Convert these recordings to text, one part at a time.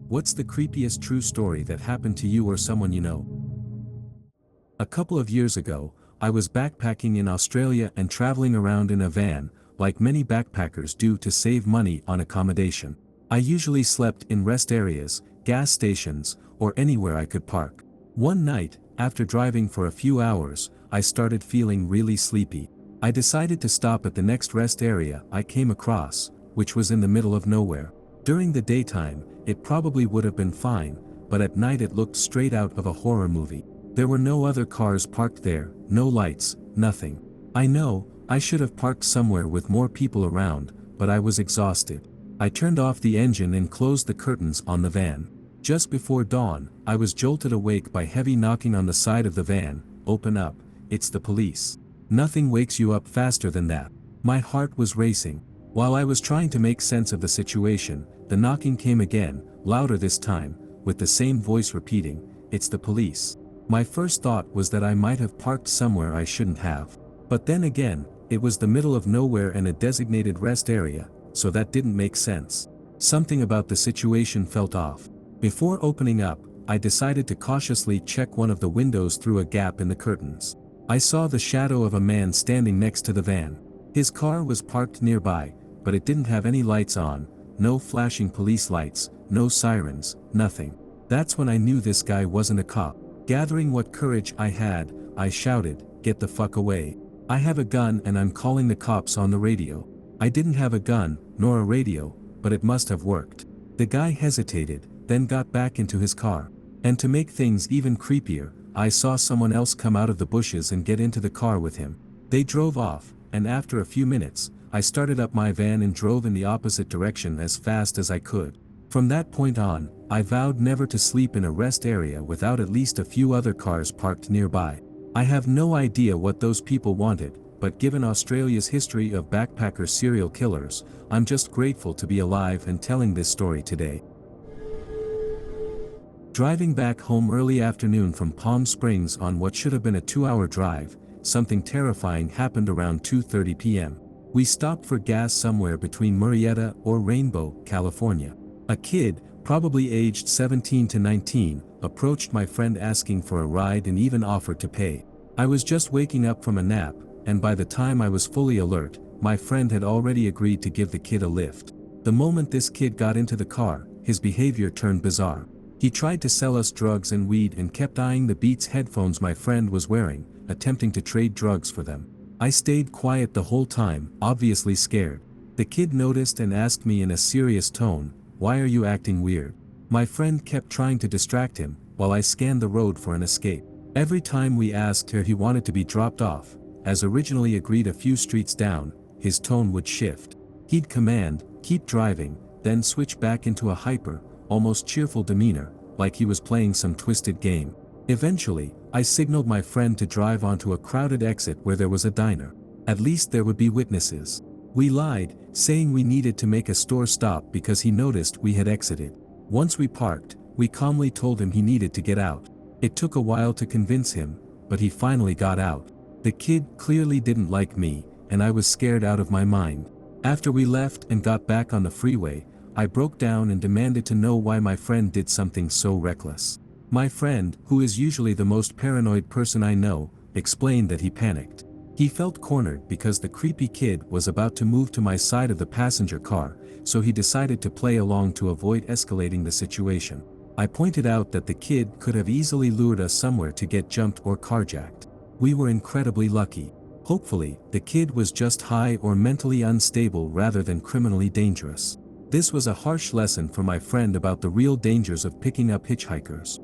What's the creepiest true story that happened to you or someone you know? A couple of years ago, I was backpacking in Australia and traveling around in a van, like many backpackers do to save money on accommodation. I usually slept in rest areas, gas stations, or anywhere I could park. One night, after driving for a few hours, I started feeling really sleepy. I decided to stop at the next rest area I came across, which was in the middle of nowhere. During the daytime, it probably would have been fine, but at night it looked straight out of a horror movie. There were no other cars parked there, no lights, nothing. I know, I should have parked somewhere with more people around, but I was exhausted. I turned off the engine and closed the curtains on the van. Just before dawn, I was jolted awake by heavy knocking on the side of the van. Open up, it's the police. Nothing wakes you up faster than that. My heart was racing. While I was trying to make sense of the situation, the knocking came again, louder this time, with the same voice repeating, "It's the police." My first thought was that I might have parked somewhere I shouldn't have. But then again, it was the middle of nowhere and a designated rest area, so that didn't make sense. Something about the situation felt off. Before opening up, I decided to cautiously check one of the windows through a gap in the curtains. I saw the shadow of a man standing next to the van. His car was parked nearby, but it didn't have any lights on, no flashing police lights, no sirens, nothing. That's when I knew this guy wasn't a cop. Gathering what courage I had, I shouted, "Get the fuck away. I have a gun and I'm calling the cops on the radio." I didn't have a gun, nor a radio, but it must have worked. The guy hesitated, then got back into his car. And to make things even creepier, I saw someone else come out of the bushes and get into the car with him. They drove off, and after a few minutes, I started up my van and drove in the opposite direction as fast as I could. From that point on, I vowed never to sleep in a rest area without at least a few other cars parked nearby. I have no idea what those people wanted, but given Australia's history of backpacker serial killers, I'm just grateful to be alive and telling this story today. Driving back home early afternoon from Palm Springs on what should have been a 2-hour drive, something terrifying happened around 2:30 p.m. We stopped for gas somewhere between Murrieta or Rainbow, California. A kid, probably aged 17 to 19, approached my friend asking for a ride and even offered to pay. I was just waking up from a nap, and by the time I was fully alert, my friend had already agreed to give the kid a lift. The moment this kid got into the car, his behavior turned bizarre. He tried to sell us drugs and weed and kept eyeing the Beats headphones my friend was wearing, attempting to trade drugs for them. I stayed quiet the whole time, obviously scared. The kid noticed and asked me in a serious tone, "Why are you acting weird?" My friend kept trying to distract him, while I scanned the road for an escape. Every time we asked where he wanted to be dropped off, as originally agreed a few streets down, his tone would shift. He'd command, "Keep driving," then switch back into a hyper, almost cheerful demeanor, like he was playing some twisted game. Eventually, I signaled my friend to drive onto a crowded exit where there was a diner. At least there would be witnesses. We lied, saying we needed to make a store stop because he noticed we had exited. Once we parked, we calmly told him he needed to get out. It took a while to convince him, but he finally got out. The kid clearly didn't like me, and I was scared out of my mind. After we left and got back on the freeway, I broke down and demanded to know why my friend did something so reckless. My friend, who is usually the most paranoid person I know, explained that he panicked. He felt cornered because the creepy kid was about to move to my side of the passenger car, so he decided to play along to avoid escalating the situation. I pointed out that the kid could have easily lured us somewhere to get jumped or carjacked. We were incredibly lucky. Hopefully, the kid was just high or mentally unstable rather than criminally dangerous. This was a harsh lesson for my friend about the real dangers of picking up hitchhikers.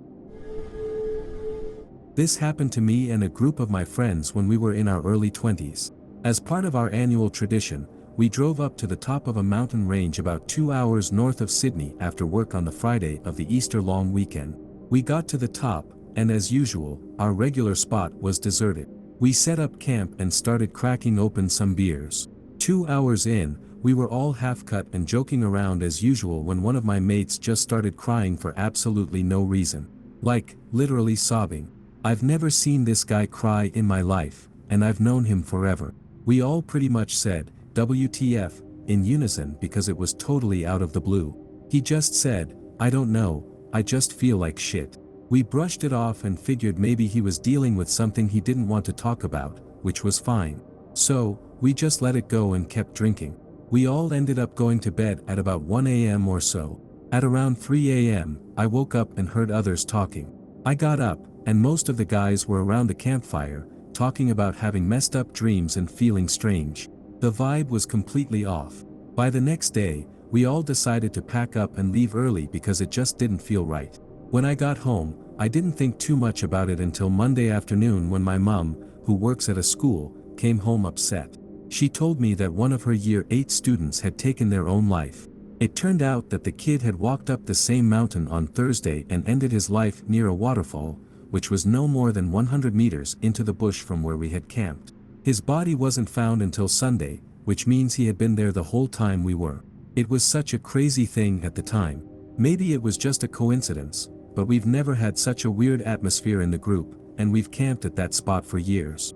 This happened to me and a group of my friends when we were in our early 20s. As part of our annual tradition, we drove up to the top of a mountain range about 2 hours north of Sydney after work on the Friday of the Easter long weekend. We got to the top, and as usual, our regular spot was deserted. We set up camp and started cracking open some beers. 2 hours in, we were all half-cut and joking around as usual when one of my mates just started crying for absolutely no reason. Like, literally sobbing. I've never seen this guy cry in my life, and I've known him forever. We all pretty much said, "WTF," in unison because it was totally out of the blue. He just said, I don't know, I just feel like shit. We brushed it off and figured maybe he was dealing with something he didn't want to talk about, which was fine. So, we just let it go and kept drinking. We all ended up going to bed at about 1 a.m. or so. At around 3 a.m., I woke up and heard others talking. I got up, and most of the guys were around the campfire, talking about having messed up dreams and feeling strange. The vibe was completely off. By the next day, we all decided to pack up and leave early because it just didn't feel right. When I got home, I didn't think too much about it until Monday afternoon when my mom, who works at a school, came home upset. She told me that one of her year 8 students had taken their own life. It turned out that the kid had walked up the same mountain on Thursday and ended his life near a waterfall, which was no more than 100 meters into the bush from where we had camped. His body wasn't found until Sunday, which means he had been there the whole time we were. It was such a crazy thing at the time. Maybe it was just a coincidence, but we've never had such a weird atmosphere in the group, and we've camped at that spot for years.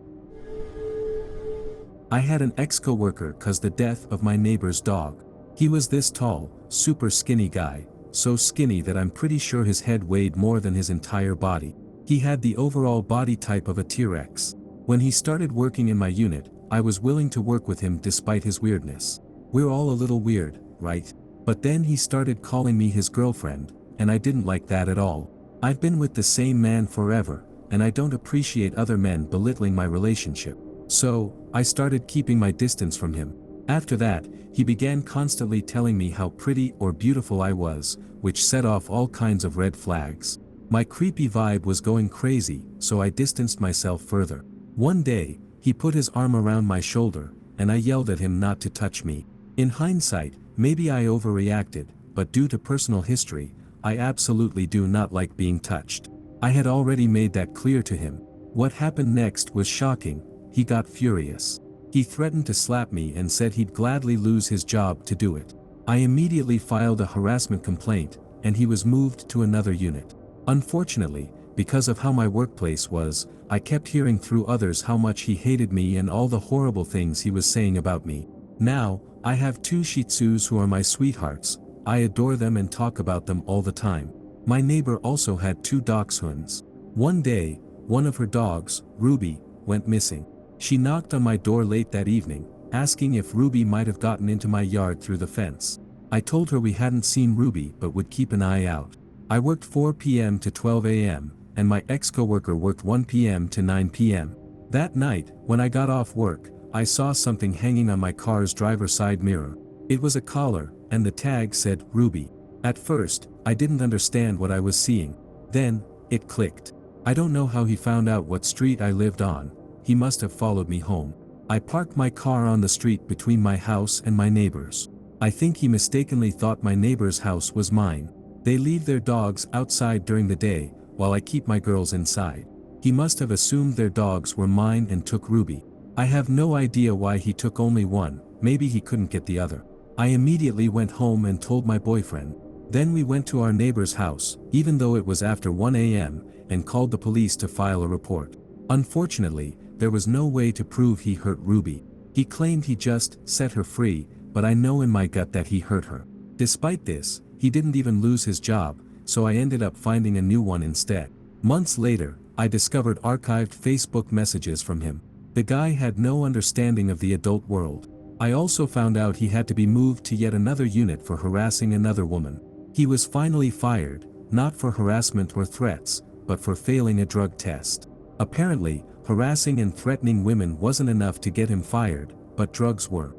I had an ex-coworker cause the death of my neighbor's dog. He was this tall, super skinny guy, so skinny that I'm pretty sure his head weighed more than his entire body. He had the overall body type of a T-Rex. When he started working in my unit, I was willing to work with him despite his weirdness. We're all a little weird, right? But then he started calling me his girlfriend, and I didn't like that at all. I've been with the same man forever, and I don't appreciate other men belittling my relationship. So, I started keeping my distance from him. After that, he began constantly telling me how pretty or beautiful I was, which set off all kinds of red flags. My creepy vibe was going crazy, so I distanced myself further. One day, he put his arm around my shoulder, and I yelled at him not to touch me. In hindsight, maybe I overreacted, but due to personal history, I absolutely do not like being touched. I had already made that clear to him. What happened next was shocking. He got furious. He threatened to slap me and said he'd gladly lose his job to do it. I immediately filed a harassment complaint, and he was moved to another unit. Unfortunately, because of how my workplace was, I kept hearing through others how much he hated me and all the horrible things he was saying about me. Now, I have 2 Shih Tzus who are my sweethearts. I adore them and talk about them all the time. My neighbor also had 2 dachshunds. One day, one of her dogs, Ruby, went missing. She knocked on my door late that evening, asking if Ruby might have gotten into my yard through the fence. I told her we hadn't seen Ruby but would keep an eye out. I worked 4 p.m. to 12 a.m., and my ex-coworker worked 1 p.m. to 9 p.m. That night, when I got off work, I saw something hanging on my car's driver's side mirror. It was a collar, and the tag said, Ruby. At first, I didn't understand what I was seeing. Then, it clicked. I don't know how he found out what street I lived on. He must have followed me home. I parked my car on the street between my house and my neighbor's. I think he mistakenly thought my neighbor's house was mine. They leave their dogs outside during the day, while I keep my girls inside. He must have assumed their dogs were mine and took Ruby. I have no idea why he took only one, maybe he couldn't get the other. I immediately went home and told my boyfriend. Then we went to our neighbor's house, even though it was after 1 a.m., and called the police to file a report. Unfortunately, there was no way to prove he hurt Ruby. He claimed he just set her free, but I know in my gut that he hurt her. Despite this, he didn't even lose his job, so I ended up finding a new one instead. Months later, I discovered archived Facebook messages from him. The guy had no understanding of the adult world. I also found out he had to be moved to yet another unit for harassing another woman. He was finally fired, not for harassment or threats, but for failing a drug test. Apparently, harassing and threatening women wasn't enough to get him fired, but drugs were.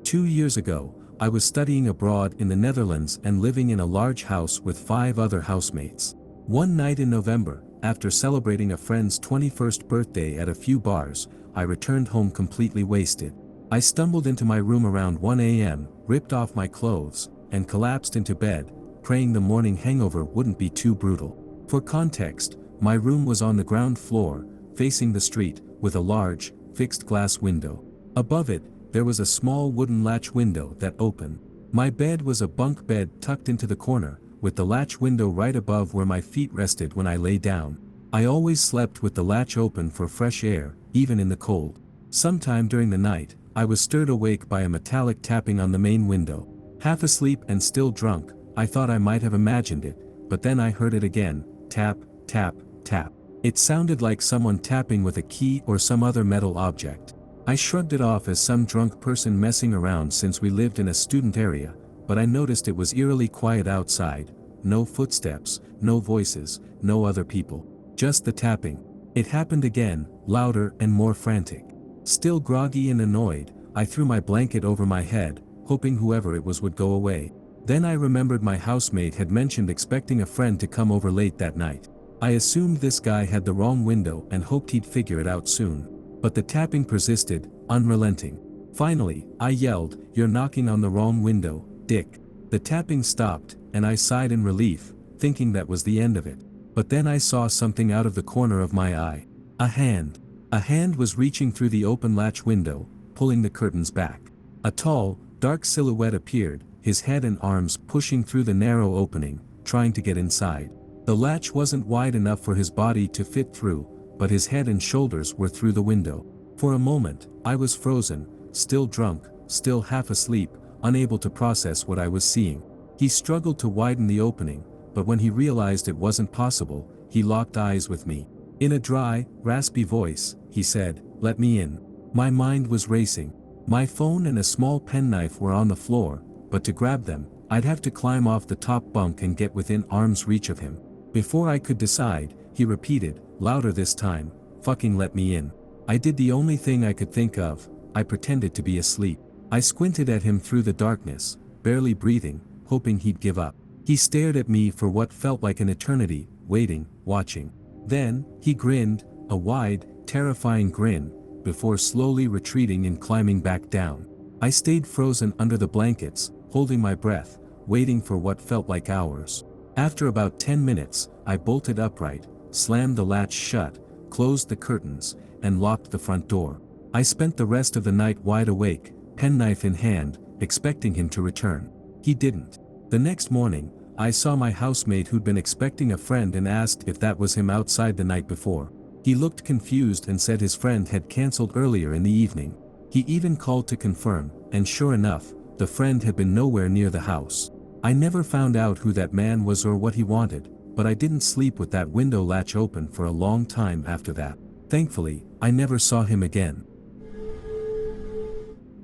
2 years ago, I was studying abroad in the Netherlands and living in a large house with 5 other housemates. One night in November, after celebrating a friend's 21st birthday at a few bars, I returned home completely wasted. I stumbled into my room around 1 a.m., ripped off my clothes, and collapsed into bed, praying the morning hangover wouldn't be too brutal. For context, my room was on the ground floor, facing the street, with a large, fixed glass window. Above it, there was a small wooden latch window that opened. My bed was a bunk bed tucked into the corner, with the latch window right above where my feet rested when I lay down. I always slept with the latch open for fresh air, even in the cold. Sometime during the night, I was stirred awake by a metallic tapping on the main window. Half asleep and still drunk, I thought I might have imagined it, but then I heard it again, tap, tap, tap. It sounded like someone tapping with a key or some other metal object. I shrugged it off as some drunk person messing around since we lived in a student area, but I noticed it was eerily quiet outside, no footsteps, no voices, no other people. Just the tapping. It happened again, louder and more frantic. Still groggy and annoyed, I threw my blanket over my head, hoping whoever it was would go away. Then I remembered my housemate had mentioned expecting a friend to come over late that night. I assumed this guy had the wrong window and hoped he'd figure it out soon. But the tapping persisted, unrelenting. Finally, I yelled, "You're knocking on the wrong window, dick." The tapping stopped, and I sighed in relief, thinking that was the end of it. But then I saw something out of the corner of my eye. A hand. A hand was reaching through the open latch window, pulling the curtains back. A tall, dark silhouette appeared, his head and arms pushing through the narrow opening, trying to get inside. The latch wasn't wide enough for his body to fit through, but his head and shoulders were through the window. For a moment, I was frozen, still drunk, still half asleep, unable to process what I was seeing. He struggled to widen the opening, but when he realized it wasn't possible, he locked eyes with me. In a dry, raspy voice, he said, "Let me in." My mind was racing. My phone and a small penknife were on the floor, but to grab them, I'd have to climb off the top bunk and get within arm's reach of him. Before I could decide, he repeated, louder this time, "Fucking let me in." I did the only thing I could think of, I pretended to be asleep. I squinted at him through the darkness, barely breathing, hoping he'd give up. He stared at me for what felt like an eternity, waiting, watching. Then, he grinned, a wide, terrifying grin, before slowly retreating and climbing back down. I stayed frozen under the blankets, holding my breath, waiting for what felt like hours. After about 10 minutes, I bolted upright, slammed the latch shut, closed the curtains, and locked the front door. I spent the rest of the night wide awake, penknife in hand, expecting him to return. He didn't. The next morning, I saw my housemate who'd been expecting a friend and asked if that was him outside the night before. He looked confused and said his friend had cancelled earlier in the evening. He even called to confirm, and sure enough, the friend had been nowhere near the house. I never found out who that man was or what he wanted, but I didn't sleep with that window latch open for a long time after that. Thankfully, I never saw him again.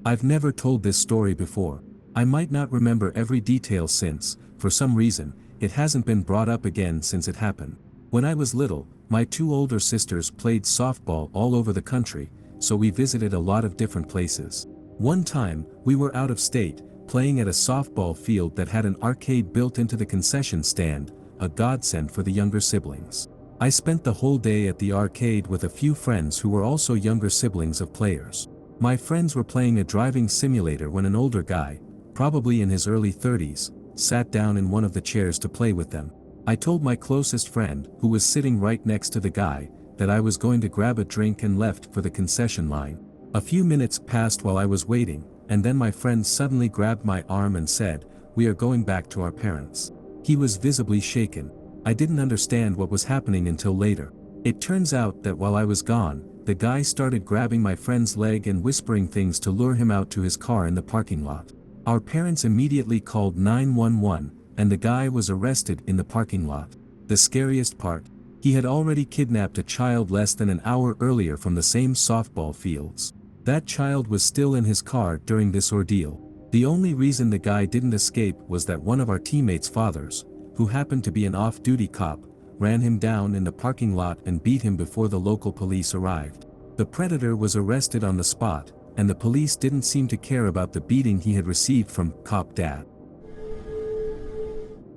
I've never told this story before. I might not remember every detail since, for some reason, it hasn't been brought up again since it happened. When I was little, my two older sisters played softball all over the country, so we visited a lot of different places. One time, we were out of state, playing at a softball field that had an arcade built into the concession stand, a godsend for the younger siblings. I spent the whole day at the arcade with a few friends who were also younger siblings of players. My friends were playing a driving simulator when an older guy, probably in his early 30s, sat down in one of the chairs to play with them. I told my closest friend, who was sitting right next to the guy, that I was going to grab a drink and left for the concession line. A few minutes passed while I was waiting, and then my friend suddenly grabbed my arm and said, "We are going back to our parents." He was visibly shaken. I didn't understand what was happening until later. It turns out that while I was gone, the guy started grabbing my friend's leg and whispering things to lure him out to his car in the parking lot. Our parents immediately called 911, and the guy was arrested in the parking lot. The scariest part? He had already kidnapped a child less than an hour earlier from the same softball fields. That child was still in his car during this ordeal. The only reason the guy didn't escape was that one of our teammates' fathers, who happened to be an off-duty cop, ran him down in the parking lot and beat him before the local police arrived. The predator was arrested on the spot, and the police didn't seem to care about the beating he had received from cop dad.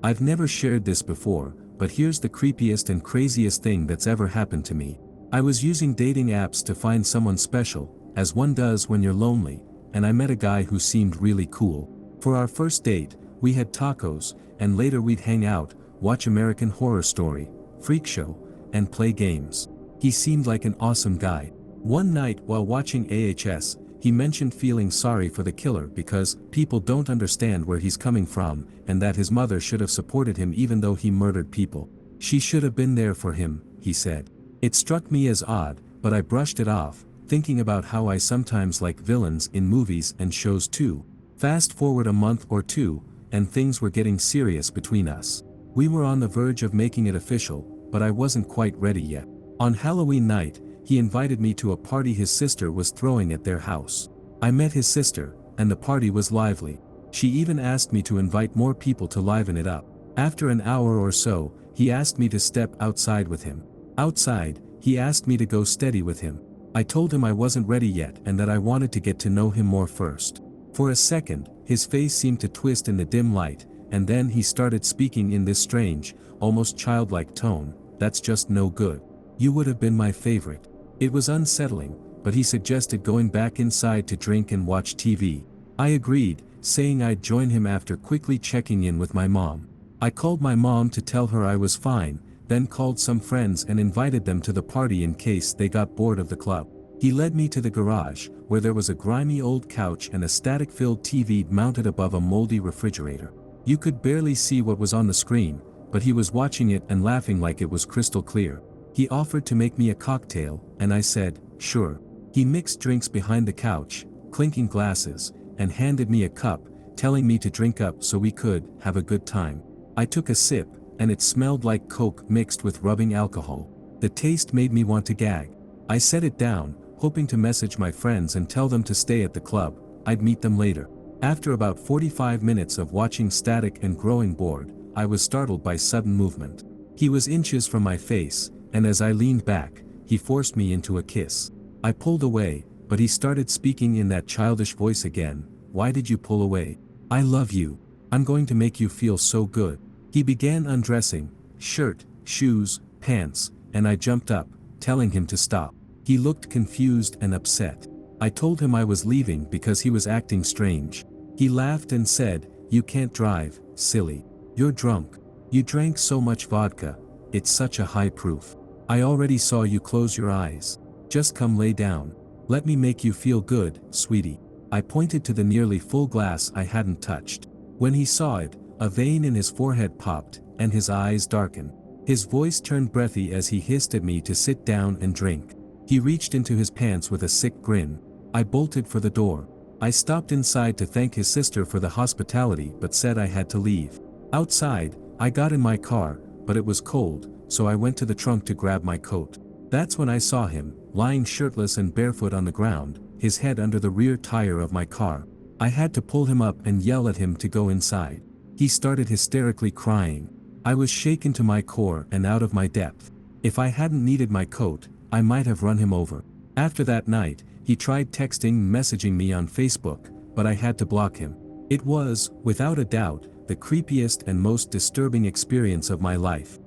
I've never shared this before, but here's the creepiest and craziest thing that's ever happened to me. I was using dating apps to find someone special, as one does when you're lonely, and I met a guy who seemed really cool. For our first date, we had tacos, and later we'd hang out, watch American Horror Story, Freak Show, and play games. He seemed like an awesome guy. One night while watching AHS, he mentioned feeling sorry for the killer because people don't understand where he's coming from, and that his mother should have supported him even though he murdered people. She should have been there for him, he said. It struck me as odd, but I brushed it off, thinking about how I sometimes like villains in movies and shows too. Fast forward a month or two, and things were getting serious between us. We were on the verge of making it official, but I wasn't quite ready yet. On Halloween night, he invited me to a party his sister was throwing at their house. I met his sister, and the party was lively. She even asked me to invite more people to liven it up. After an hour or so, he asked me to step outside with him. Outside, he asked me to go steady with him. I told him I wasn't ready yet and that I wanted to get to know him more first. For a second, his face seemed to twist in the dim light, and then he started speaking in this strange, almost childlike tone, "That's just no good. You would have been my favorite." It was unsettling, but he suggested going back inside to drink and watch TV. I agreed, saying I'd join him after quickly checking in with my mom. I called my mom to tell her I was fine, then called some friends and invited them to the party in case they got bored of the club. He led me to the garage, where there was a grimy old couch and a static-filled TV mounted above a moldy refrigerator. You could barely see what was on the screen, but he was watching it and laughing like it was crystal clear. He offered to make me a cocktail, and I said, sure. He mixed drinks behind the couch, clinking glasses, and handed me a cup, telling me to drink up so we could have a good time. I took a sip, and it smelled like Coke mixed with rubbing alcohol. The taste made me want to gag. I set it down, hoping to message my friends and tell them to stay at the club. I'd meet them later. After about 45 minutes of watching static and growing bored, I was startled by sudden movement. He was inches from my face, and as I leaned back, he forced me into a kiss. I pulled away, but he started speaking in that childish voice again. "Why did you pull away? I love you. I'm going to make you feel so good." He began undressing, shirt, shoes, pants, and I jumped up, telling him to stop. He looked confused and upset. I told him I was leaving because he was acting strange. He laughed and said, "You can't drive, silly. You're drunk. You drank so much vodka, it's such a high proof. I already saw you close your eyes. Just come lay down. Let me make you feel good, sweetie." I pointed to the nearly full glass I hadn't touched. When he saw it, a vein in his forehead popped, and his eyes darkened. His voice turned breathy as he hissed at me to sit down and drink. He reached into his pants with a sick grin. I bolted for the door. I stopped inside to thank his sister for the hospitality but said I had to leave. Outside, I got in my car, but it was cold, so I went to the trunk to grab my coat. That's when I saw him, lying shirtless and barefoot on the ground, his head under the rear tire of my car. I had to pull him up and yell at him to go inside. He started hysterically crying. I was shaken to my core and out of my depth. If I hadn't needed my coat, I might have run him over. After that night, he tried messaging me on Facebook, but I had to block him. It was, without a doubt, the creepiest and most disturbing experience of my life.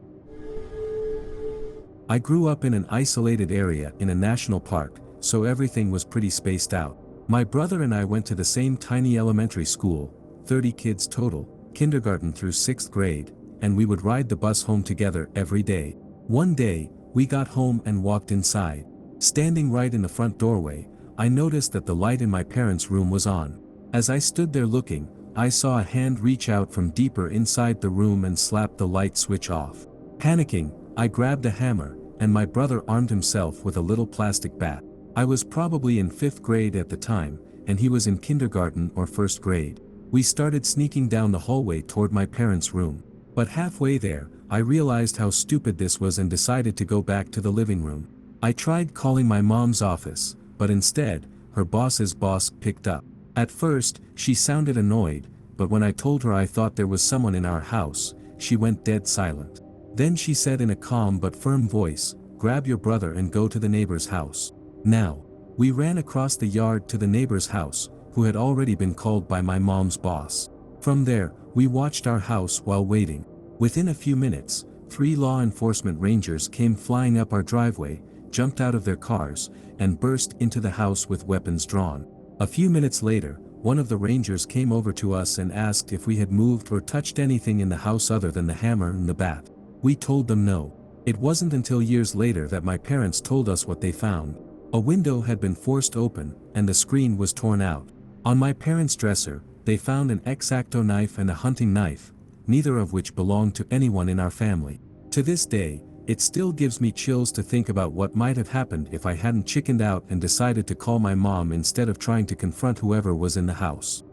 I grew up in an isolated area in a national park, so everything was pretty spaced out. My brother and I went to the same tiny elementary school, 30 kids total, kindergarten through 6th grade, and we would ride the bus home together every day. One day, we got home and walked inside. Standing right in the front doorway, I noticed that the light in my parents' room was on. As I stood there looking, I saw a hand reach out from deeper inside the room and slap the light switch off. Panicking, I grabbed a hammer, and my brother armed himself with a little plastic bat. I was probably in 5th grade at the time, and he was in kindergarten or 1st grade. We started sneaking down the hallway toward my parents' room. But halfway there, I realized how stupid this was and decided to go back to the living room. I tried calling my mom's office, but instead, her boss's boss picked up. At first, she sounded annoyed, but when I told her I thought there was someone in our house, she went dead silent. Then she said in a calm but firm voice, "Grab your brother and go to the neighbor's house. Now." We ran across the yard to the neighbor's house, who had already been called by my mom's boss. From there, we watched our house while waiting. Within a few minutes, 3 law enforcement rangers came flying up our driveway, jumped out of their cars, and burst into the house with weapons drawn. A few minutes later, one of the rangers came over to us and asked if we had moved or touched anything in the house other than the hammer and the bat. We told them no. It wasn't until years later that my parents told us what they found. A window had been forced open, and the screen was torn out. On my parents' dresser, they found an X-Acto knife and a hunting knife, neither of which belonged to anyone in our family. To this day, it still gives me chills to think about what might have happened if I hadn't chickened out and decided to call my mom instead of trying to confront whoever was in the house.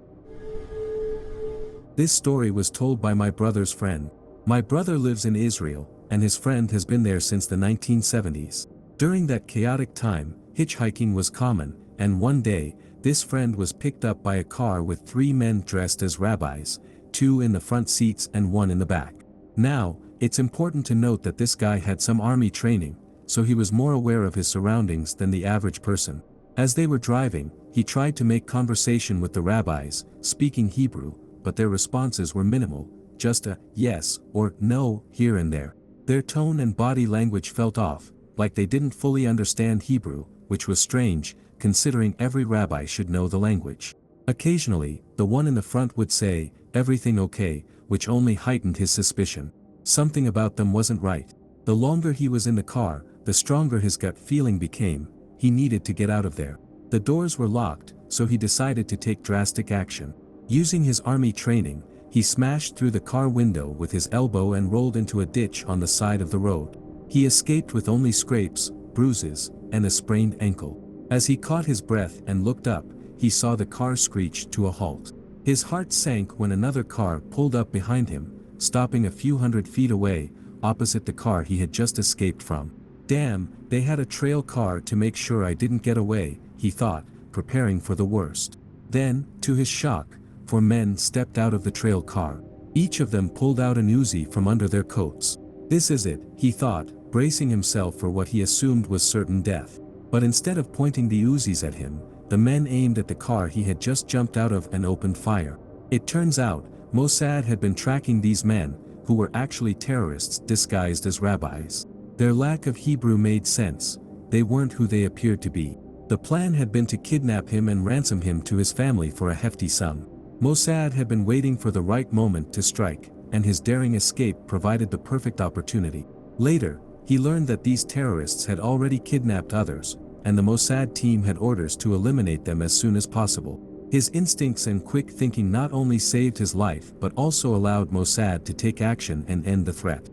This story was told by my brother's friend. My brother lives in Israel, and his friend has been there since the 1970s. During that chaotic time, hitchhiking was common, and one day, this friend was picked up by a car with 3 men dressed as rabbis, 2 in the front seats and 1 in the back. Now, it's important to note that this guy had some army training, so he was more aware of his surroundings than the average person. As they were driving, he tried to make conversation with the rabbis, speaking Hebrew, but their responses were minimal, just a yes or no here and there. Their tone and body language felt off, like they didn't fully understand Hebrew, which was strange, considering every rabbi should know the language. Occasionally, the one in the front would say, "Everything okay," which only heightened his suspicion. Something about them wasn't right. The longer he was in the car, the stronger his gut feeling became. He needed to get out of there. The doors were locked, so he decided to take drastic action. Using his army training, he smashed through the car window with his elbow and rolled into a ditch on the side of the road. He escaped with only scrapes, bruises, and a sprained ankle. As he caught his breath and looked up, he saw the car screech to a halt. His heart sank when another car pulled up behind him, stopping a few hundred feet away, opposite the car he had just escaped from. Damn, they had a trail car to make sure I didn't get away, he thought, preparing for the worst. Then, to his shock, 4 men stepped out of the trail car. Each of them pulled out an Uzi from under their coats. This is it, he thought, bracing himself for what he assumed was certain death. But instead of pointing the Uzis at him, the men aimed at the car he had just jumped out of and opened fire. It turns out, Mossad had been tracking these men, who were actually terrorists disguised as rabbis. Their lack of Hebrew made sense. They weren't who they appeared to be. The plan had been to kidnap him and ransom him to his family for a hefty sum. Mossad had been waiting for the right moment to strike, and his daring escape provided the perfect opportunity. Later, he learned that these terrorists had already kidnapped others, and the Mossad team had orders to eliminate them as soon as possible. His instincts and quick thinking not only saved his life but also allowed Mossad to take action and end the threat.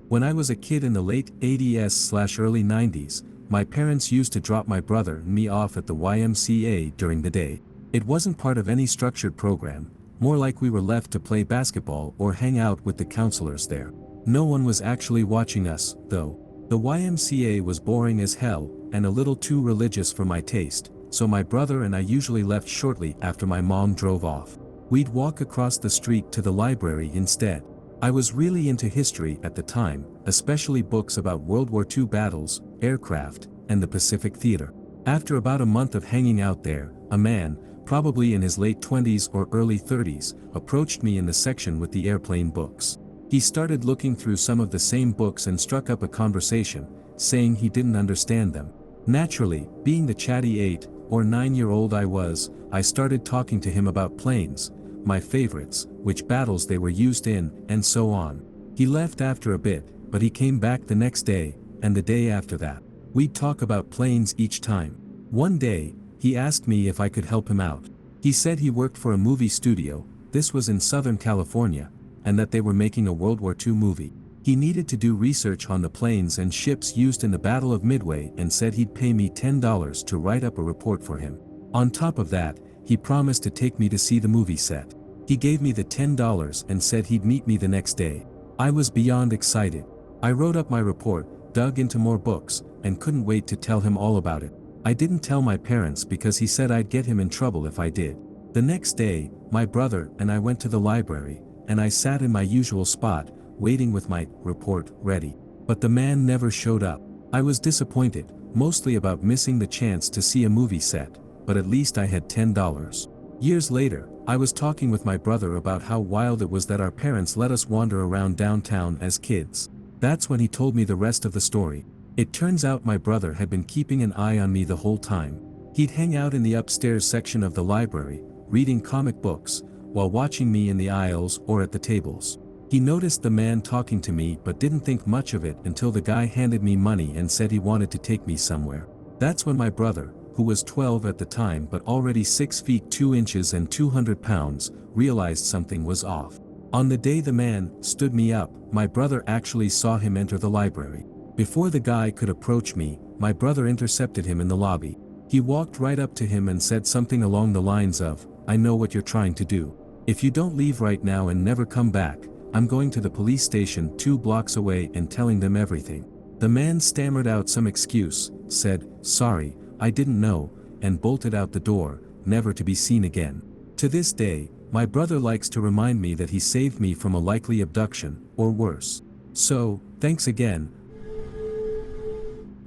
When I was a kid in the late 80s/early 90s, my parents used to drop my brother and me off at the YMCA during the day. It wasn't part of any structured program, more like we were left to play basketball or hang out with the counselors there. No one was actually watching us, though. The YMCA was boring as hell, and a little too religious for my taste, so my brother and I usually left shortly after my mom drove off. We'd walk across the street to the library instead. I was really into history at the time, especially books about World War II battles, aircraft, and the Pacific Theater. After about a month of hanging out there, a man, probably in his late 20s or early 30s, approached me in the section with the airplane books. He started looking through some of the same books and struck up a conversation, saying he didn't understand them. Naturally, being the chatty 8 or 9-year-old I was, I started talking to him about planes, my favorites, which battles they were used in, and so on. He left after a bit, but he came back the next day, and the day after that. We'd talk about planes each time. One day, he asked me if I could help him out. He said he worked for a movie studio, this was in Southern California, and that they were making a World War II movie. He needed to do research on the planes and ships used in the Battle of Midway and said he'd pay me $10 to write up a report for him. On top of that, he promised to take me to see the movie set. He gave me the $10 and said he'd meet me the next day. I was beyond excited. I wrote up my report, dug into more books, and couldn't wait to tell him all about it. I didn't tell my parents because he said I'd get him in trouble if I did. The next day, my brother and I went to the library, and I sat in my usual spot, waiting with my report ready. But the man never showed up. I was disappointed, mostly about missing the chance to see a movie set, but at least I had $10. Years later, I was talking with my brother about how wild it was that our parents let us wander around downtown as kids. That's when he told me the rest of the story. It turns out my brother had been keeping an eye on me the whole time. He'd hang out in the upstairs section of the library, reading comic books, while watching me in the aisles or at the tables. He noticed the man talking to me but didn't think much of it until the guy handed me money and said he wanted to take me somewhere. That's when my brother, who was 12 at the time but already 6 feet 2 inches and 200 pounds, realized something was off. On the day the man stood me up, my brother actually saw him enter the library. Before the guy could approach me, my brother intercepted him in the lobby. He walked right up to him and said something along the lines of, I know what you're trying to do. If you don't leave right now and never come back, I'm going to the police station 2 blocks away and telling them everything." The man stammered out some excuse, said, "Sorry, I didn't know," and bolted out the door, never to be seen again. To this day, my brother likes to remind me that he saved me from a likely abduction, or worse. So, thanks again.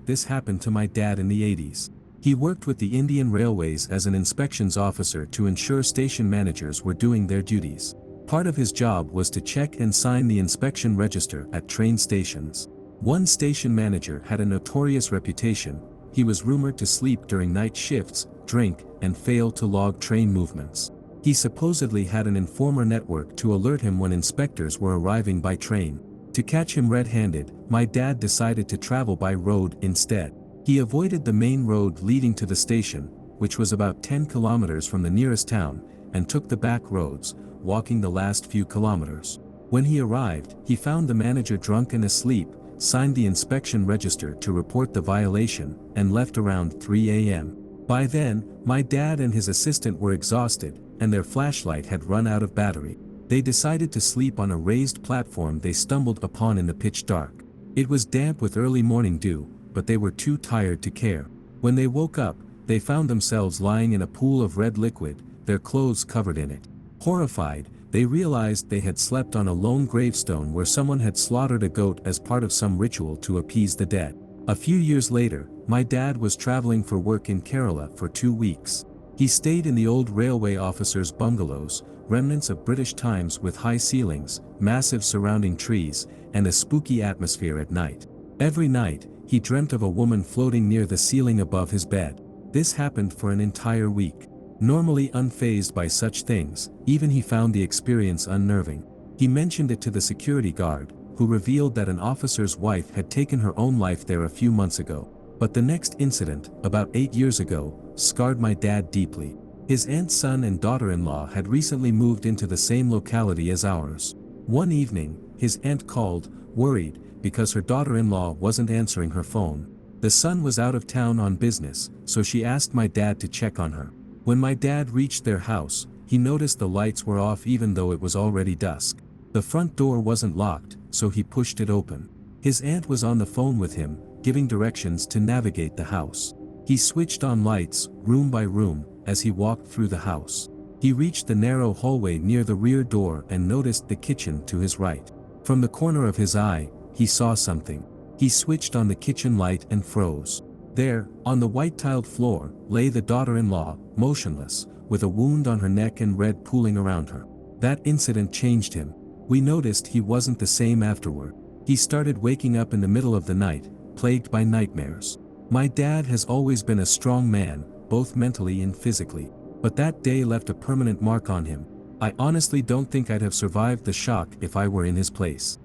This happened to my dad in the 80s. He worked with the Indian Railways as an inspections officer to ensure station managers were doing their duties. Part of his job was to check and sign the inspection register at train stations. One station manager had a notorious reputation. He was rumored to sleep during night shifts, drink, and fail to log train movements. He supposedly had an informer network to alert him when inspectors were arriving by train. To catch him red-handed, my dad decided to travel by road instead. He avoided the main road leading to the station, which was about 10 kilometers from the nearest town, and took the back roads, walking the last few kilometers. When he arrived, he found the manager drunk and asleep, signed the inspection register to report the violation, and left around 3 a.m. By then, my dad and his assistant were exhausted, and their flashlight had run out of battery. They decided to sleep on a raised platform they stumbled upon in the pitch dark. It was damp with early morning dew, but they were too tired to care. When they woke up, they found themselves lying in a pool of red liquid, their clothes covered in it. Horrified, they realized they had slept on a lone gravestone where someone had slaughtered a goat as part of some ritual to appease the dead. A few years later, my dad was traveling for work in Kerala for 2 weeks. He stayed in the old railway officers' bungalows, remnants of British times with high ceilings, massive surrounding trees, and a spooky atmosphere at night. Every night, he dreamt of a woman floating near the ceiling above his bed. This happened for an entire week. Normally unfazed by such things, even he found the experience unnerving. He mentioned it to the security guard, who revealed that an officer's wife had taken her own life there a few months ago. But the next incident, about 8 years ago, scarred my dad deeply. His aunt's son and daughter-in-law had recently moved into the same locality as ours. One evening, his aunt called, worried, because her daughter-in-law wasn't answering her phone. The son was out of town on business, so she asked my dad to check on her. When my dad reached their house, he noticed the lights were off even though it was already dusk. The front door wasn't locked, so he pushed it open. His aunt was on the phone with him, giving directions to navigate the house. He switched on lights, room by room, as he walked through the house. He reached the narrow hallway near the rear door and noticed the kitchen to his right. From the corner of his eye, he saw something. He switched on the kitchen light and froze. There, on the white-tiled floor, lay the daughter-in-law, motionless, with a wound on her neck and red pooling around her. That incident changed him. We noticed he wasn't the same afterward. He started waking up in the middle of the night, plagued by nightmares. My dad has always been a strong man, both mentally and physically. But that day left a permanent mark on him. I honestly don't think I'd have survived the shock if I were in his place.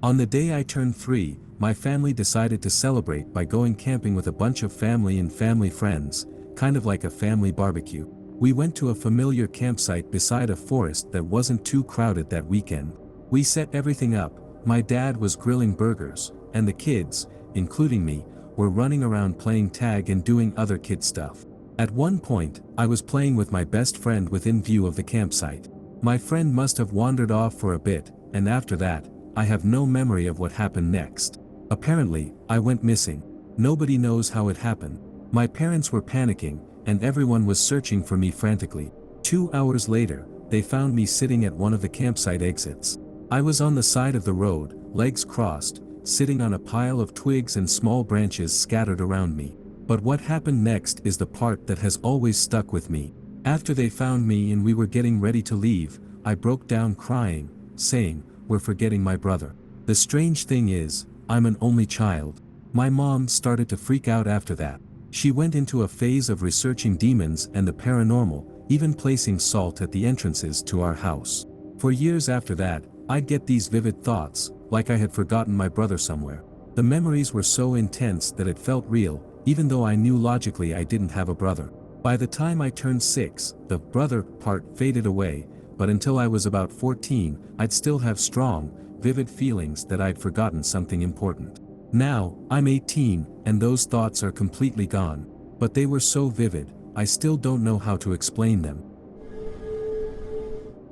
On the day I turned 3, my family decided to celebrate by going camping with a bunch of family and family friends, kind of like a family barbecue. We went to a familiar campsite beside a forest that wasn't too crowded that weekend. We set everything up. My dad was grilling burgers, and the kids, including me, were running around playing tag and doing other kid stuff. At one point, I was playing with my best friend within view of the campsite. My friend must have wandered off for a bit, and after that, I have no memory of what happened next. Apparently, I went missing. Nobody knows how it happened. My parents were panicking, and everyone was searching for me frantically. 2 hours later, they found me sitting at one of the campsite exits. I was on the side of the road, legs crossed, sitting on a pile of twigs and small branches scattered around me. But what happened next is the part that has always stuck with me. After they found me and we were getting ready to leave, I broke down crying, saying, "We're forgetting my brother." The strange thing is, I'm an only child. My mom started to freak out after that. She went into a phase of researching demons and the paranormal, even placing salt at the entrances to our house. For years after that, I'd get these vivid thoughts, like I had forgotten my brother somewhere. The memories were so intense that it felt real, even though I knew logically I didn't have a brother. By the time I turned 6, the brother part faded away, but until I was about 14, I'd still have strong, vivid feelings that I'd forgotten something important. Now, I'm 18, and those thoughts are completely gone. But they were so vivid, I still don't know how to explain them.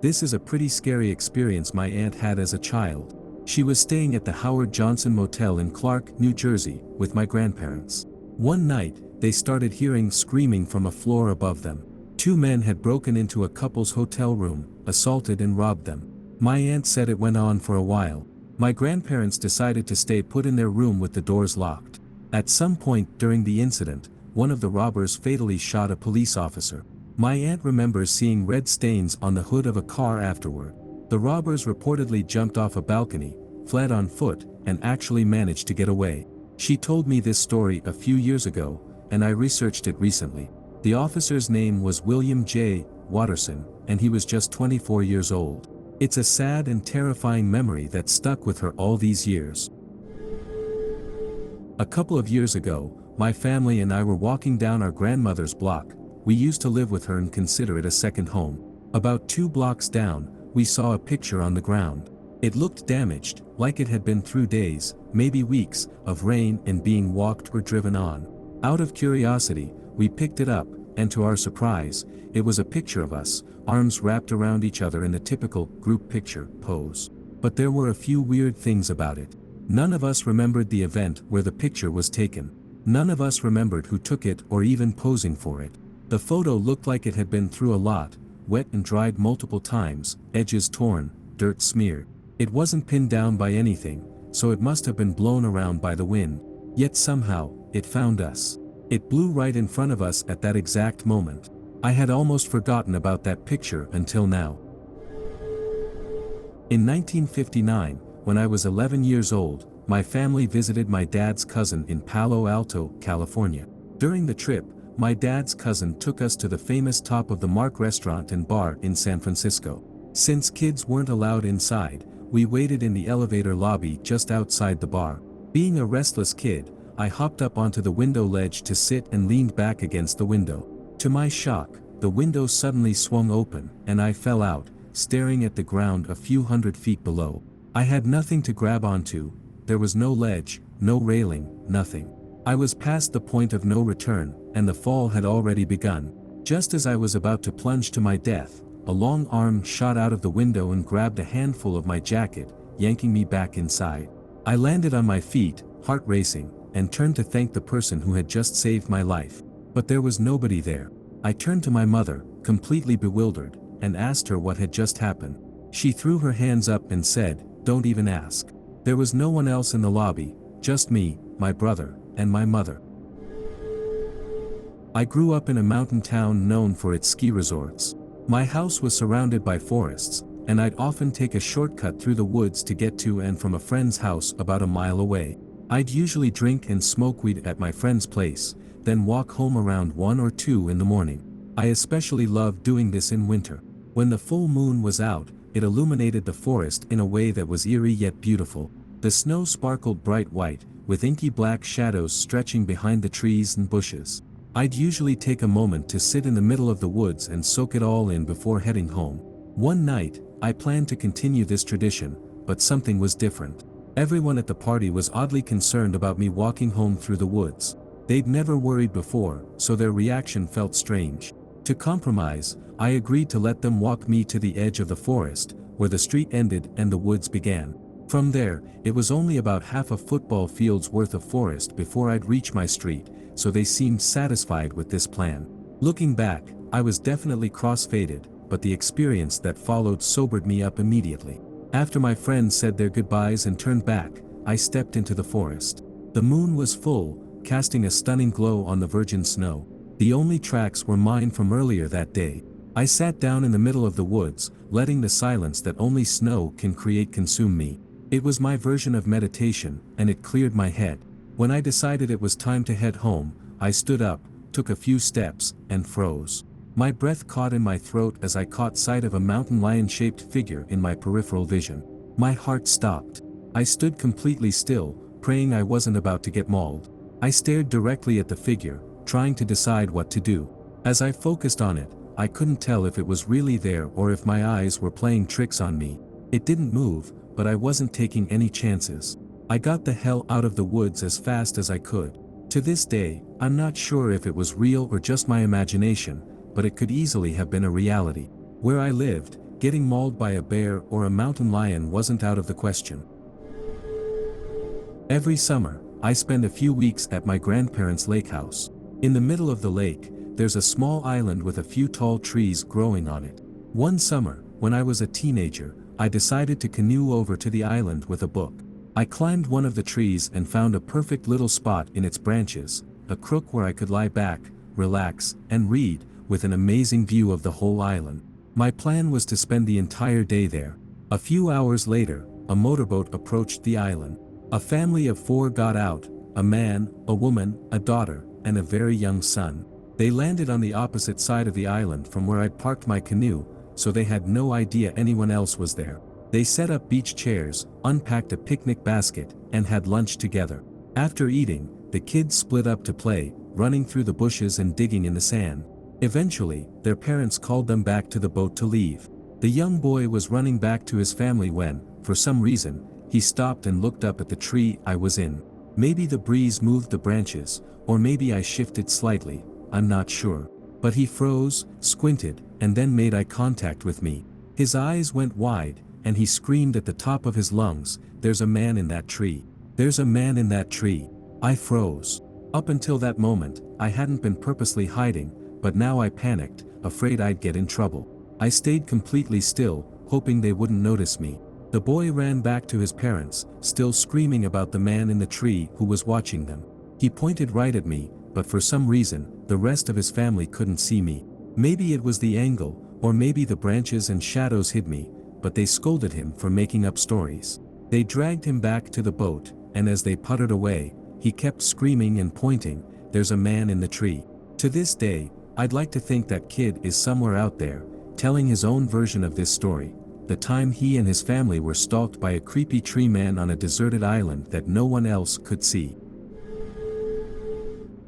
This is a pretty scary experience my aunt had as a child. She was staying at the Howard Johnson Motel in Clark, New Jersey, with my grandparents. One night, they started hearing screaming from a floor above them. Two men had broken into a couple's hotel room, assaulted and robbed them. My aunt said it went on for a while. My grandparents decided to stay put in their room with the doors locked. At some point during the incident, one of the robbers fatally shot a police officer. My aunt remembers seeing red stains on the hood of a car afterward. The robbers reportedly jumped off a balcony, fled on foot, and actually managed to get away. She told me this story a few years ago, and I researched it recently. The officer's name was William J. Watterson, and he was just 24 years old. It's a sad and terrifying memory that stuck with her all these years. A couple of years ago, my family and I were walking down our grandmother's block. We used to live with her and consider it a second home. About 2 blocks down, we saw a picture on the ground. It looked damaged, like it had been through days, maybe weeks, of rain and being walked or driven on. Out of curiosity, we picked it up, and to our surprise, it was a picture of us, arms wrapped around each other in the typical group picture pose. But there were a few weird things about it. None of us remembered the event where the picture was taken. None of us remembered who took it or even posing for it. The photo looked like it had been through a lot, wet and dried multiple times, edges torn, dirt smeared. It wasn't pinned down by anything, so it must have been blown around by the wind. Yet somehow, it found us. It blew right in front of us at that exact moment. I had almost forgotten about that picture until now. In 1959, when I was 11 years old, my family visited my dad's cousin in Palo Alto, California. During the trip, my dad's cousin took us to the famous Top of the Mark restaurant and bar in San Francisco. Since kids weren't allowed inside, we waited in the elevator lobby just outside the bar. Being a restless kid, I hopped up onto the window ledge to sit and leaned back against the window. To my shock, the window suddenly swung open, and I fell out, staring at the ground a few hundred feet below. I had nothing to grab onto. There was no ledge, no railing, nothing. I was past the point of no return, and the fall had already begun. Just as I was about to plunge to my death, a long arm shot out of the window and grabbed a handful of my jacket, yanking me back inside. I landed on my feet, heart racing, and turned to thank the person who had just saved my life. But there was nobody there. I turned to my mother, completely bewildered, and asked her what had just happened. She threw her hands up and said, "Don't even ask." There was no one else in the lobby, just me, my brother, and my mother. I grew up in a mountain town known for its ski resorts. My house was surrounded by forests, and I'd often take a shortcut through the woods to get to and from a friend's house about a mile away. I'd usually drink and smoke weed at my friend's place, then walk home around 1 or 2 in the morning. I especially loved doing this in winter. When the full moon was out, it illuminated the forest in a way that was eerie yet beautiful. The snow sparkled bright white, with inky black shadows stretching behind the trees and bushes. I'd usually take a moment to sit in the middle of the woods and soak it all in before heading home. One night, I planned to continue this tradition, but something was different. Everyone at the party was oddly concerned about me walking home through the woods. They'd never worried before, so their reaction felt strange. To compromise, I agreed to let them walk me to the edge of the forest, where the street ended and the woods began. From there, it was only about half a football field's worth of forest before I'd reach my street, so they seemed satisfied with this plan. Looking back, I was definitely cross-faded, but the experience that followed sobered me up immediately. After my friends said their goodbyes and turned back, I stepped into the forest. The moon was full, casting a stunning glow on the virgin snow. The only tracks were mine from earlier that day. I sat down in the middle of the woods, letting the silence that only snow can create consume me. It was my version of meditation, and it cleared my head. When I decided it was time to head home, I stood up, took a few steps, and froze. My breath caught in my throat as I caught sight of a mountain lion-shaped figure in my peripheral vision. My heart stopped. I stood completely still, praying I wasn't about to get mauled. I stared directly at the figure, trying to decide what to do. As I focused on it, I couldn't tell if it was really there or if my eyes were playing tricks on me. It didn't move, but I wasn't taking any chances. I got the hell out of the woods as fast as I could. To this day, I'm not sure if it was real or just my imagination, but it could easily have been a reality. Where I lived, getting mauled by a bear or a mountain lion wasn't out of the question. Every summer, I spend a few weeks at my grandparents' lake house. In the middle of the lake, there's a small island with a few tall trees growing on it. One summer, when I was a teenager, I decided to canoe over to the island with a book. I climbed one of the trees and found a perfect little spot in its branches, a crook where I could lie back, relax, and read, with an amazing view of the whole island. My plan was to spend the entire day there. A few hours later, a motorboat approached the island. A family of 4 got out, a man, a woman, a daughter, and a very young son. They landed on the opposite side of the island from where I'd parked my canoe, so they had no idea anyone else was there. They set up beach chairs, unpacked a picnic basket, and had lunch together. After eating, the kids split up to play, running through the bushes and digging in the sand. Eventually, their parents called them back to the boat to leave. The young boy was running back to his family when, for some reason, he stopped and looked up at the tree I was in. Maybe the breeze moved the branches, or maybe I shifted slightly, I'm not sure. But he froze, squinted, and then made eye contact with me. His eyes went wide, and he screamed at the top of his lungs, "There's a man in that tree. There's a man in that tree." I froze. Up until that moment, I hadn't been purposely hiding, but now I panicked, afraid I'd get in trouble. I stayed completely still, hoping they wouldn't notice me. The boy ran back to his parents, still screaming about the man in the tree who was watching them. He pointed right at me, but for some reason, the rest of his family couldn't see me. Maybe it was the angle, or maybe the branches and shadows hid me, but they scolded him for making up stories. They dragged him back to the boat, and as they puttered away, he kept screaming and pointing, "There's a man in the tree." To this day, I'd like to think that kid is somewhere out there, telling his own version of this story, the time he and his family were stalked by a creepy tree man on a deserted island that no one else could see.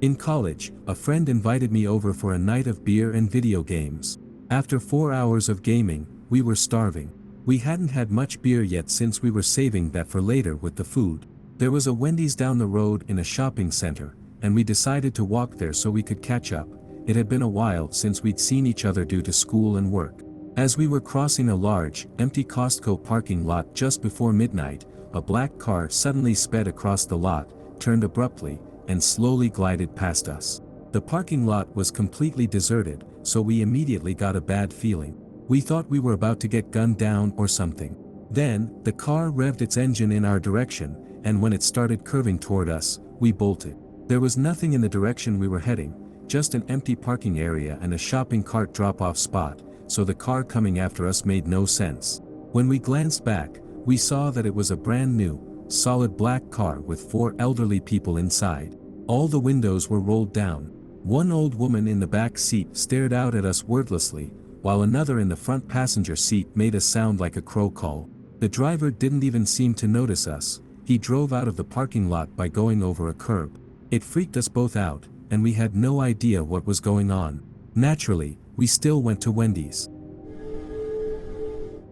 In college, a friend invited me over for a night of beer and video games. After 4 hours of gaming, we were starving. We hadn't had much beer yet since we were saving that for later with the food. There was a Wendy's down the road in a shopping center, and we decided to walk there so we could catch up. It had been a while since we'd seen each other due to school and work. As we were crossing a large, empty Costco parking lot just before midnight, a black car suddenly sped across the lot, turned abruptly, and slowly glided past us. The parking lot was completely deserted, so we immediately got a bad feeling. We thought we were about to get gunned down or something. Then, the car revved its engine in our direction, and when it started curving toward us, we bolted. There was nothing in the direction we were heading, just an empty parking area and a shopping cart drop-off spot, so the car coming after us made no sense. When we glanced back, we saw that it was a brand new, solid black car with 4 elderly people inside. All the windows were rolled down. One old woman in the back seat stared out at us wordlessly, while another in the front passenger seat made a sound like a crow call. The driver didn't even seem to notice us. He drove out of the parking lot by going over a curb. It freaked us both out, and we had no idea what was going on. Naturally, we still went to Wendy's.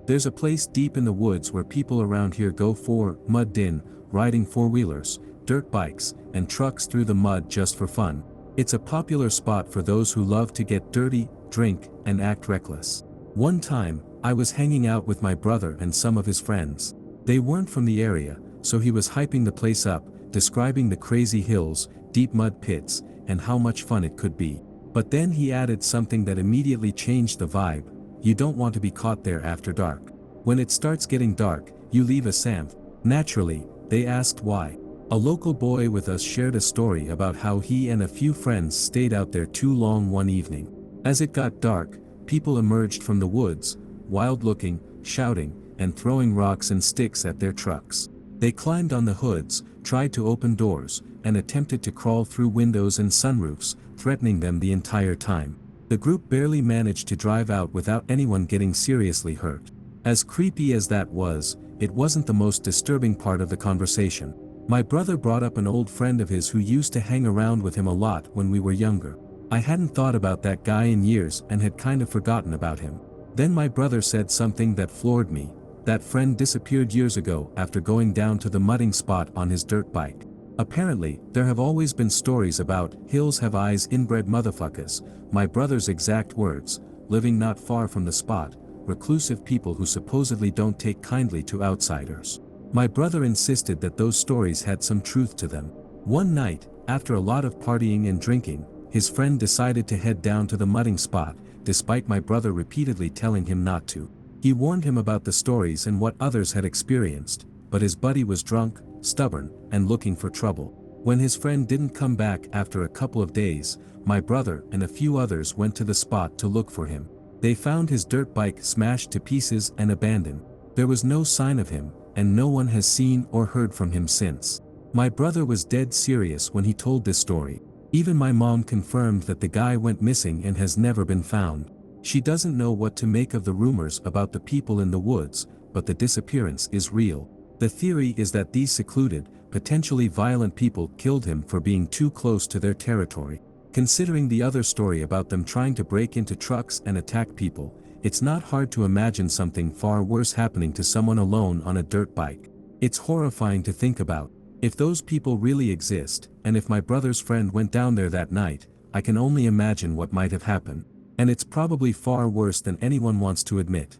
There's a place deep in the woods where people around here go for mud in, riding 4-wheelers, dirt bikes, and trucks through the mud just for fun. It's a popular spot for those who love to get dirty, drink, and act reckless. One time, I was hanging out with my brother and some of his friends. They weren't from the area, so he was hyping the place up, describing the crazy hills, deep mud pits, and how much fun it could be. But then he added something that immediately changed the vibe: you don't want to be caught there after dark. When it starts getting dark, you leave a SAMF. Naturally, they asked why. A local boy with us shared a story about how he and a few friends stayed out there too long one evening. As it got dark, people emerged from the woods, wild-looking, shouting, and throwing rocks and sticks at their trucks. They climbed on the hoods, tried to open doors, and attempted to crawl through windows and sunroofs, threatening them the entire time. The group barely managed to drive out without anyone getting seriously hurt. As creepy as that was, it wasn't the most disturbing part of the conversation. My brother brought up an old friend of his who used to hang around with him a lot when we were younger. I hadn't thought about that guy in years and had kind of forgotten about him. Then my brother said something that floored me. That friend disappeared years ago after going down to the mudding spot on his dirt bike. Apparently, there have always been stories about hills have eyes inbred motherfuckers, my brother's exact words, living not far from the spot, reclusive people who supposedly don't take kindly to outsiders. My brother insisted that those stories had some truth to them. One night, after a lot of partying and drinking, his friend decided to head down to the mudding spot, despite my brother repeatedly telling him not to. He warned him about the stories and what others had experienced, but his buddy was drunk, stubborn, and looking for trouble. When his friend didn't come back after a couple of days, my brother and a few others went to the spot to look for him. They found his dirt bike smashed to pieces and abandoned. There was no sign of him, and no one has seen or heard from him since. My brother was dead serious when he told this story. Even my mom confirmed that the guy went missing and has never been found. She doesn't know what to make of the rumors about the people in the woods, but the disappearance is real. The theory is that these secluded, potentially violent people killed him for being too close to their territory. Considering the other story about them trying to break into trucks and attack people, it's not hard to imagine something far worse happening to someone alone on a dirt bike. It's horrifying to think about. If those people really exist, and if my brother's friend went down there that night, I can only imagine what might have happened. And it's probably far worse than anyone wants to admit.